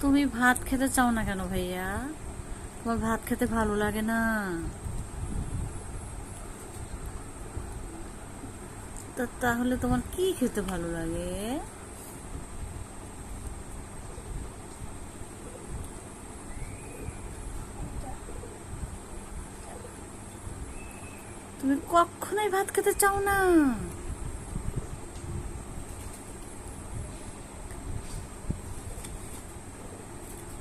তুমি ভাত খেতে চাও না কেন ভাইয়া? তোমার ভাত খেতে ভালো লাগে না? তাহলে তোমার কি খেতে ভালো লাগে? তুমি কখনোই ভাত খেতে চাও না?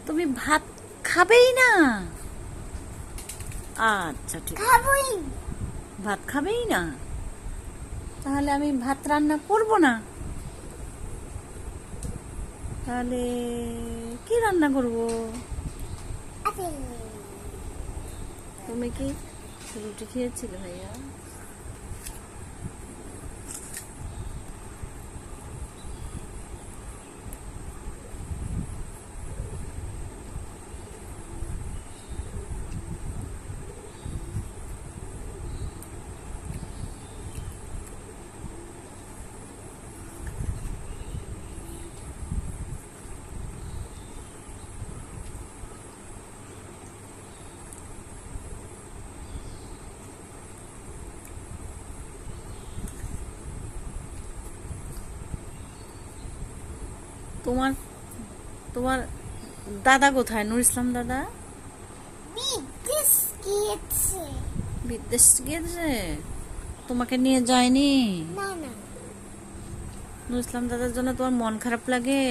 তুমি ভাত খাবেই না? আচ্ছা ঠিক আছে, খাবই। ভাত খাবেই না, তাহলে আমি ভাত রান্না করব না। তাহলে কি রান্না করব? আরে তুমি কি রুটি খেয়েছিলে ভাইয়া? তোমার তোমার দাদা কোথায়? নুর ইসলাম দাদা বিদেশ গিয়েছে। বিদেশ গিয়েছে? তোমাকে নিয়ে যায়নি? না না নুর ইসলাম দাদার জন্য তোমার মন খারাপ লাগে?